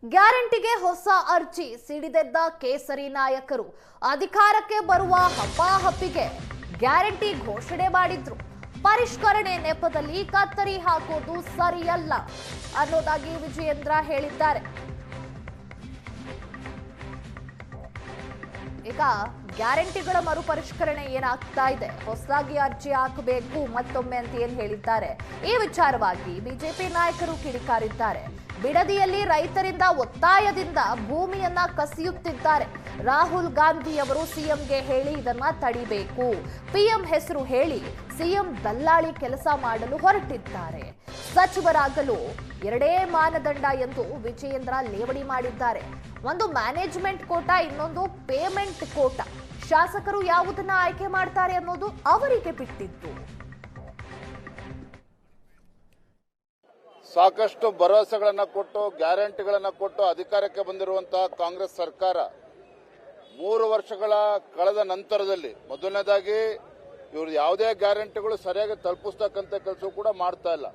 ಗ್ಯಾರಂಟಿಗೆ ಹೊಸ ಅರ್ಜಿ ಸಿಡಿದೆದ್ದ ಕೇಸರಿ ನಾಯಕರು ಅಧಿಕಾರಕ್ಕೆ ಬರುವ ಹಪ್ಪಾಹಪ್ಪಿಗೆ ಗ್ಯಾರಂಟಿ ಘೋಷಣೆ ಮಾಡಿದ್ರು. ಪರಿಷ್ಕರಣೆ ನೆಪದಲ್ಲಿ ಕತ್ತರಿ ಹಾಕೋದು ಸರಿಯಲ್ಲ ಅನ್ನೋದಾಗಿ ವಿಜಯೇಂದ್ರ ಹೇಳಿದ್ದಾರೆ. ಈಗ ಗ್ಯಾರಂಟಿಗಳ ಮರುಪರಿಷ್ಕರಣೆ ಏನಾಗ್ತಾ ಇದೆ, ಹೊಸದಾಗಿ ಅರ್ಜಿ ಹಾಕಬೇಕು ಮತ್ತೊಮ್ಮೆ ಅಂತ ಏನ್ ಹೇಳಿದ್ದಾರೆ. ಈ ವಿಚಾರವಾಗಿ ಬಿಜೆಪಿ ನಾಯಕರು ಕಿಡಿಕಾರಿದ್ದಾರೆ. ಬಿಡದಿಯಲ್ಲಿ ರೈತರಿಂದ ಒತ್ತಾಯದಿಂದ ಭೂಮಿಯನ್ನ ಕಸಿಯುತ್ತಿದ್ದಾರೆ. ರಾಹುಲ್ ಗಾಂಧಿ ಅವರು ಸಿಎಂಗೆ ಹೇಳಿ ಇದನ್ನ ತಡಿಬೇಕು, ಪಿಎಂ ಹೆಸರು ಹೇಳಿ ಸಿಎಂ ದಲ್ಲಾಳಿ ಕೆಲಸ ಮಾಡಲು ಹೊರಟಿದ್ದಾರೆ. ಸಚಿವರಾಗಲು ಎರಡೇ ಮಾನದಂಡ ಎಂದು ವಿಜಯೇಂದ್ರ ಲೇವಡಿ ಮಾಡಿದ್ದಾರೆ. ಒಂದು ಮ್ಯಾನೇಜ್ಮೆಂಟ್ ಕೋಟಾ, ಇನ್ನೊಂದು ಪೇಮೆಂಟ್ ಕೋಟಾ. ಶಾಸಕರು ಯಾವುದನ್ನ ಆಯ್ಕೆ ಮಾಡ್ತಾರೆ ಅನ್ನೋದು ಅವರಿಗೆ ಬಿಟ್ಟಿದ್ದು. ಸಾಕಷ್ಟು ಭರವಸೆಗಳನ್ನು ಕೊಟ್ಟು ಗ್ಯಾರಂಟಿಗಳನ್ನು ಕೊಟ್ಟು ಅಧಿಕಾರಕ್ಕೆ ಬಂದಿರುವಂತಹ ಕಾಂಗ್ರೆಸ್ ಸರ್ಕಾರ 3 ವರ್ಷಗಳ ಕಳೆದ ನಂತರದಲ್ಲಿ ಮೊದಲನೇದಾಗಿ ಇವರು ಯಾವುದೇ ಗ್ಯಾರಂಟಿಗಳು ಸರಿಯಾಗಿ ತಲುಪಿಸ್ತಕ್ಕಂಥ ಕೆಲಸ ಕೂಡ ಮಾಡ್ತಾ ಇಲ್ಲ.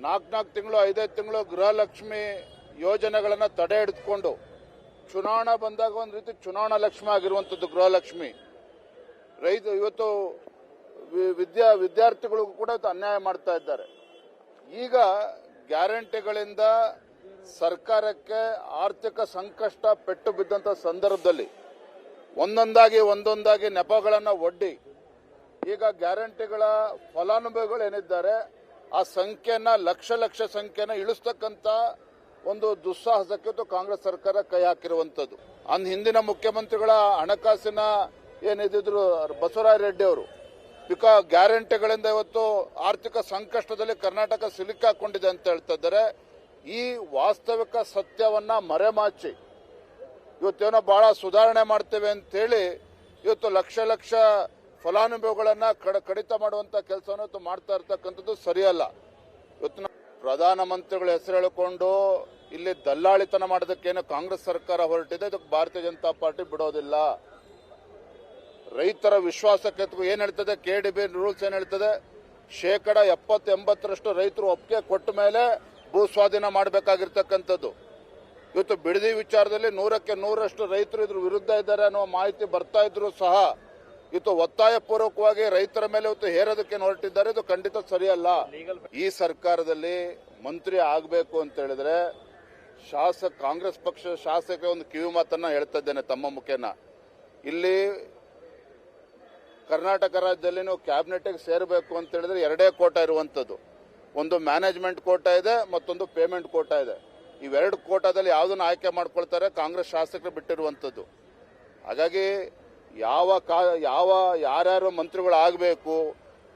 4 ತಿಂಗಳು 5 ತಿಂಗಳು ಗೃಹಲಕ್ಷ್ಮಿ ಯೋಜನೆಗಳನ್ನು ತಡೆ ಹಿಡಿದುಕೊಂಡು ಚುನಾವಣಾ ಬಂದಾಗ ಒಂದು ರೀತಿ ಚುನಾವಣಾ ಲಕ್ಷ್ಮಿ ಆಗಿರುವಂಥದ್ದು ಗೃಹಲಕ್ಷ್ಮಿ. ಇವತ್ತು ವಿದ್ಯಾರ್ಥಿಗಳಿಗೂ ಕೂಡ ಅನ್ಯಾಯ ಮಾಡ್ತಾ ಇದ್ದಾರೆ. ಈಗ ಗ್ಯಾರಂಟಿಗಳಿಂದ ಸರ್ಕಾರಕ್ಕೆ ಆರ್ಥಿಕ ಸಂಕಷ್ಟ ಪೆಟ್ಟು ಬಿದ್ದಂತ ಸಂದರ್ಭದಲ್ಲಿ ಒಂದೊಂದಾಗಿ ನೆಪಗಳನ್ನು ಒಡ್ಡಿ ಈಗ ಗ್ಯಾರಂಟಿಗಳ ಫಲಾನುಭವಿಗಳು ಏನಿದ್ದಾರೆ ಆ ಸಂಖ್ಯೆನ ಲಕ್ಷ ಸಂಖ್ಯೆನ ಇಳಿಸ್ತಕ್ಕಂತ ಒಂದು ದುಸ್ಸಾಹಸಕ್ಕೆ ಕಾಂಗ್ರೆಸ್ ಸರ್ಕಾರ ಕೈ ಹಾಕಿರುವಂತದ್ದು. ಹಿಂದಿನ ಮುಖ್ಯಮಂತ್ರಿಗಳ ಹಣಕಾಸಿನ ಏನಿದ್ರು ಬಸವರಾಜ ರೆಡ್ಡಿ ಅವರು ಗ್ಯಾರಂಟಿಗಳಿಂದ ಇವತ್ತು ಆರ್ಥಿಕ ಸಂಕಷ್ಟದಲ್ಲಿ ಕರ್ನಾಟಕ ಸಿಲುಕಾಕೊಂಡಿದೆ ಅಂತ ಹೇಳ್ತಾ ಇದ್ದಾರೆ. ಈ ವಾಸ್ತವಿಕ ಸತ್ಯವನ್ನ ಮರೆಮಾಚಿ ಇವತ್ತೇನೋ ಬಹಳ ಸುಧಾರಣೆ ಮಾಡ್ತೇವೆ ಅಂತೇಳಿ ಇವತ್ತು ಲಕ್ಷ ಫಲಾನುಭವಿಗಳನ್ನ ಕಡಿತ ಮಾಡುವಂತ ಕೆಲಸವನ್ನು ಮಾಡ್ತಾ ಇರ್ತಕ್ಕಂಥದ್ದು ಸರಿಯಲ್ಲ. ಇವತ್ತು ಪ್ರಧಾನಮಂತ್ರಿಗಳ ಹೆಸರು ಹೇಳಿಕೊಂಡು ಇಲ್ಲಿ ದಲ್ಲಾಳಿತನ ಮಾಡೋದಕ್ಕೇನು ಕಾಂಗ್ರೆಸ್ ಸರ್ಕಾರ ಹೊರಟಿದೆ, ಇದಕ್ಕೆ ಭಾರತೀಯ ಜನತಾ ಪಾರ್ಟಿ ಬಿಡೋದಿಲ್ಲ. ರೈತರ ವಿಶ್ವಾಸಕ್ಕೆ ಏನ್ ಹೇಳ್ತದೆ, ಕೆಡಿಬಿ ರೂಲ್ಸ್ ಏನ್ ಹೇಳ್ತದೆ, 70-80% ರೈತರು ಒಪ್ಪಿಗೆ ಕೊಟ್ಟ ಮೇಲೆ ಭೂ ಸ್ವಾಧೀನ ಮಾಡಬೇಕಾಗಿರ್ತಕ್ಕಂಥದ್ದು. ಇವತ್ತು ಬಿಡದಿ ವಿಚಾರದಲ್ಲಿ 100ಕ್ಕೆ 100ರಷ್ಟು ರೈತರು ಇದ್ರ ವಿರುದ್ಧ ಇದ್ದಾರೆ ಅನ್ನೋ ಮಾಹಿತಿ ಬರ್ತಾ ಇದ್ರು ಸಹ ಇವತ್ತು ಒತ್ತಾಯ ಪೂರ್ವಕವಾಗಿ ರೈತರ ಮೇಲೆ ಇವತ್ತು ಹೇರೋದಕ್ಕೆ ಹೊರಟಿದ್ದಾರೆ. ಇದು ಖಂಡಿತ ಸರಿಯಲ್ಲ. ಈ ಸರ್ಕಾರದಲ್ಲಿ ಮಂತ್ರಿ ಆಗಬೇಕು ಅಂತ ಹೇಳಿದ್ರೆ ಕಾಂಗ್ರೆಸ್ ಪಕ್ಷದ ಶಾಸಕ ಒಂದು ಕಿವಿ ಮಾತನ್ನ ಹೇಳ್ತಾ ಇದ್ದೇನೆ ತಮ್ಮ ಮುಖೇನ. ಇಲ್ಲಿ ಕರ್ನಾಟಕ ರಾಜ್ಯದಲ್ಲಿ ನೀವು ಕ್ಯಾಬಿನೆಟ್ಗೆ ಸೇರಬೇಕು ಅಂತ ಹೇಳಿದ್ರೆ 2 ಕೋಟಾ ಇರುವಂತದ್ದು. ಒಂದು ಮ್ಯಾನೇಜ್ಮೆಂಟ್ ಕೋಟಾ ಇದೆ, ಮತ್ತೊಂದು ಪೇಮೆಂಟ್ ಕೋಟಾ ಇದೆ. ಇವೆರಡು ಕೋಟಾದಲ್ಲಿ ಯಾವುದನ್ನು ಆಯ್ಕೆ ಮಾಡ್ಕೊಳ್ತಾರೆ ಕಾಂಗ್ರೆಸ್ ಶಾಸಕರು ಬಿಟ್ಟಿರುವಂತದ್ದು. ಹಾಗಾಗಿ ಯಾರ್ಯಾರು ಮಂತ್ರಿಗಳು ಆಗಬೇಕು,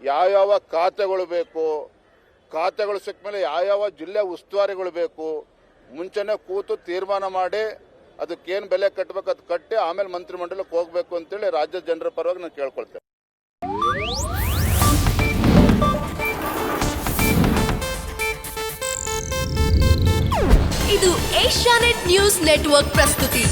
ಯಾವ ಖಾತೆಗಳು ಬೇಕು, ಖಾತೆಗಳು ಸಿಕ್ಕ ಮೇಲೆ ಯಾವ ಜಿಲ್ಲೆ ಉಸ್ತುವಾರಿಗಳು ಬೇಕು, ಮುಂಚೆನೆ ಕೂತು ತೀರ್ಮಾನ ಮಾಡಿ ಅದಕ್ಕೇನು ಬೆಲೆ ಕಟ್ಟಬೇಕು ಅದು ಕಟ್ಟಿ ಆಮೇಲೆ ಮಂತ್ರಿಮಂಡಲಕ್ಕೆ ಹೋಗಬೇಕು ಅಂತೇಳಿ ರಾಜ್ಯದ ಜನರ ಪರವಾಗಿ ನಾನು ಕೇಳ್ಕೊಳ್ತೇನೆ. ಇದು ಏಷ್ಯಾನೆಟ್ ನ್ಯೂಸ್ ನೆಟ್ವರ್ಕ್ ಪ್ರಸ್ತುತಿ.